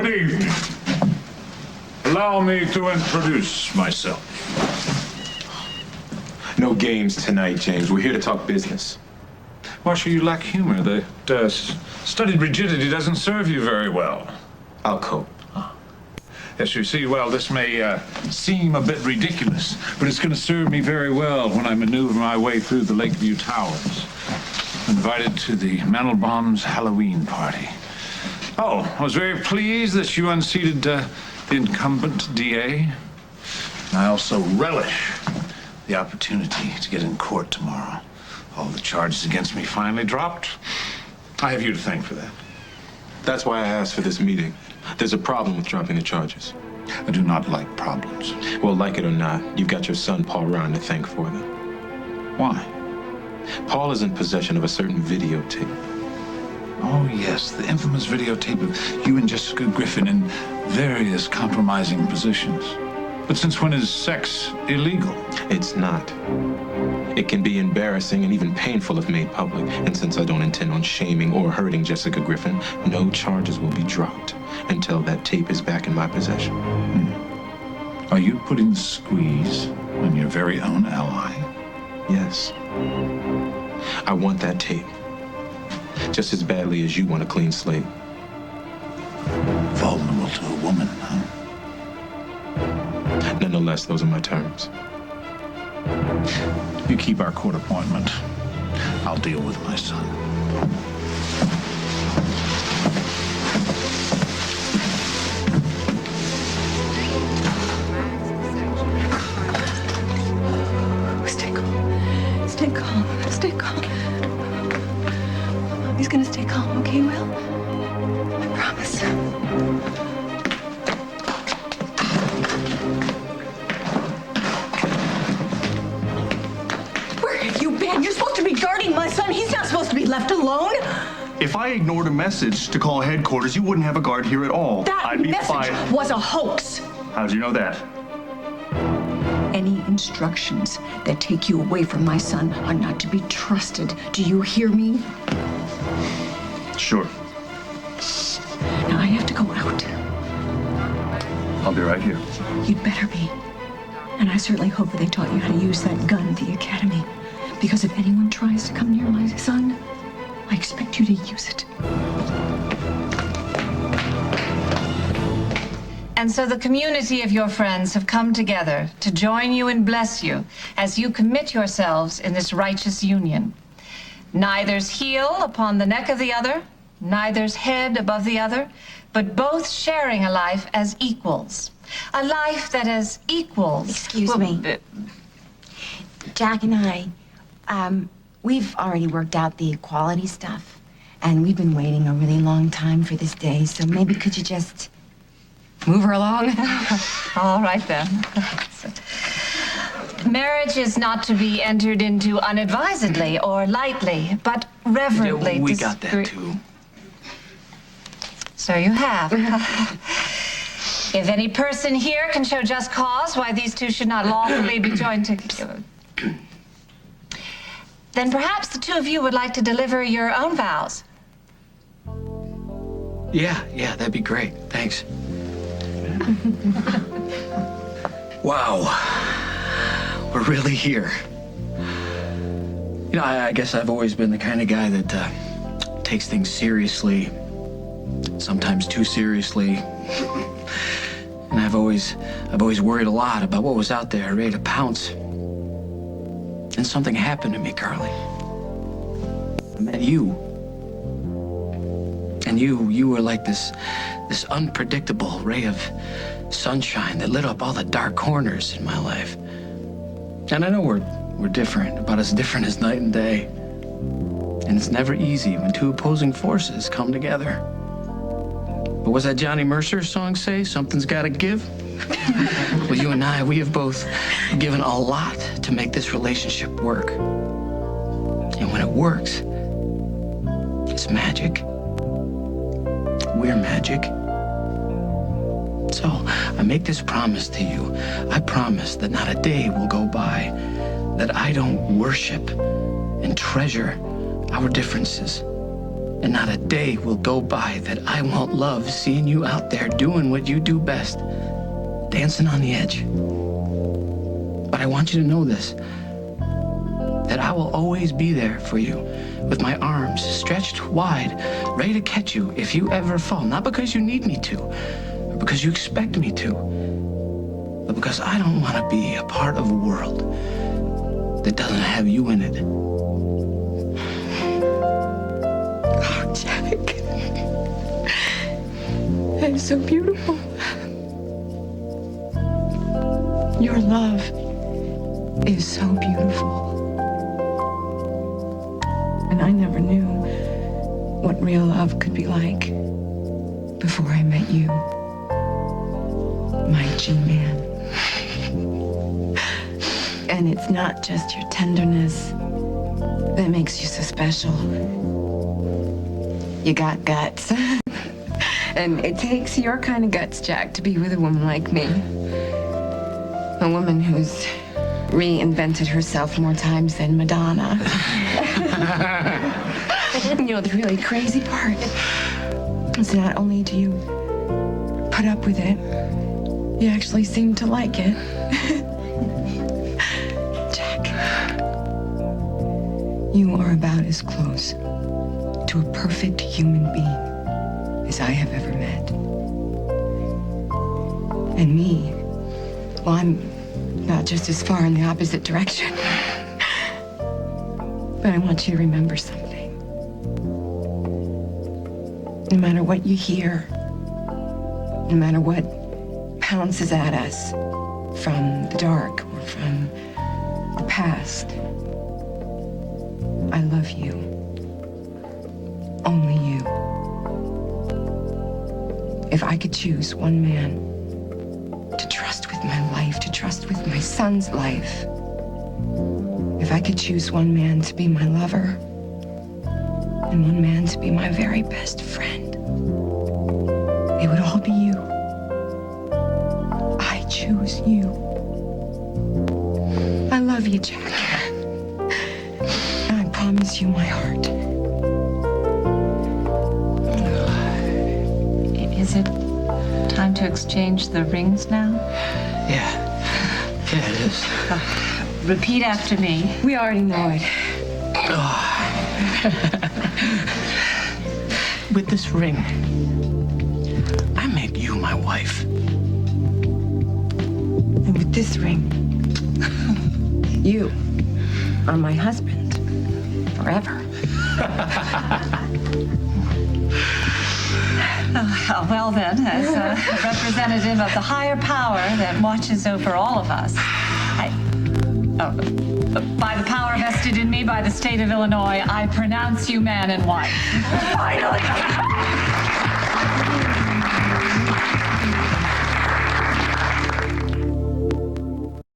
evening. Allow me to introduce myself. No games tonight, James. We're here to talk business. Marshal, you lack humor. The studied rigidity doesn't serve you very well. I'll cope. Yes, you see, well, this may seem a bit ridiculous, but it's going to serve me very well when I maneuver my way through the Lakeview Towers. I'm invited to the Mandelbaum's Halloween party. Oh, I was very pleased that you unseated the incumbent DA. I also relish the opportunity to get in court tomorrow. All the charges against me finally dropped. I have you to thank for that. That's why I asked for this meeting. There's a problem with dropping the charges. I do not like problems. Well, like it or not, you've got your son, Paul Ryan, to thank for them. Why? Paul is in possession of a certain videotape. Oh, yes, the infamous videotape of you and Jessica Griffin in various compromising positions. But since when is sex illegal? It's not. It can be embarrassing and even painful if made public. And since I don't intend on shaming or hurting Jessica Griffin, no charges will be dropped until that tape is back in my possession. Are you putting the squeeze on your very own ally? Yes. I want that tape just as badly as you want a clean slate. Vulnerable to a woman, huh? Nonetheless, those are my terms. You keep our court appointment. I'll deal with my son. Stay calm. Stay calm. Stay calm. He's gonna stay calm, okay, Will? I promise. You're supposed to be guarding my son. He's not supposed to be left alone. If I ignored a message to call headquarters, you wouldn't have a guard here at all. That message was a hoax. How'd you know that? Any instructions that take you away from my son are not to be trusted. Do you hear me? Sure. Now I have to go out. I'll be right here. You'd better be. And I certainly hope that they taught you how to use that gun at the academy. Because if anyone tries to come near my son, I expect you to use it. And so the community of your friends have come together to join you and bless you as you commit yourselves in this righteous union. Neither's heel upon the neck of the other, neither's head above the other, but both sharing a life as equals. A life that as equals... Excuse me. Jack and I, we've already worked out the equality stuff, and we've been waiting a really long time for this day, so maybe could you just move her along? All right, then. Marriage is not to be entered into unadvisedly or lightly, but reverently. Yeah, we got that, too. So you have. If any person here can show just cause why these two should not lawfully be joined together, then perhaps the two of you would like to deliver your own vows. Yeah, that'd be great. Thanks. Wow. We're really here. You know, I guess I've always been the kind of guy that takes things seriously, sometimes too seriously. And I've always worried a lot about what was out there, ready to pounce. And something happened to me, Carly. I met you. And you were like this unpredictable ray of sunshine that lit up all the dark corners in my life. And I know we're different, about as different as night and day. And it's never easy when two opposing forces come together. But what's that Johnny Mercer song say? Something's gotta give? Well, you and I, we have both given a lot to make this relationship work. And when it works, it's magic. We're magic. So I make this promise to you. I promise that not a day will go by that I don't worship and treasure our differences. And not a day will go by that I won't love seeing you out there doing what you do best, dancing on the edge. But I want you to know this, that I will always be there for you with my arms stretched wide, ready to catch you if you ever fall. Not because you need me to, or because you expect me to, but because I don't want to be a part of a world that doesn't have you in it. Oh, Jack. That is so beautiful. Your love is so beautiful. And I never knew what real love could be like before I met you, my G-Man. And it's not just your tenderness that makes you so special. You got guts. And it takes your kind of guts, Jack, to be with a woman like me. A woman who's reinvented herself more times than Madonna. You know, the really crazy part is not only do you put up with it, you actually seem to like it. Jack, you are about as close to a perfect human being as I have ever met. And me, well, I'm not just as far in the opposite direction. But I want you to remember something. No matter what you hear, no matter what pounces at us from the dark or from the past, I love you. Only you. If I could choose one man to trust with my life, to trust with my son's life, if I could choose one man to be my lover and one man to be my very best friend, it would all be you. I choose you. I love you, Jack. And I promise you my heart. Is it time to exchange the rings now? Yeah, it is. Repeat after me. We already know it. With this ring, I make you my wife. And with this ring, you are my husband forever. Well then, as a representative of the higher power that watches over all of us, by the power vested in me by the state of Illinois, I pronounce you man and wife. Finally!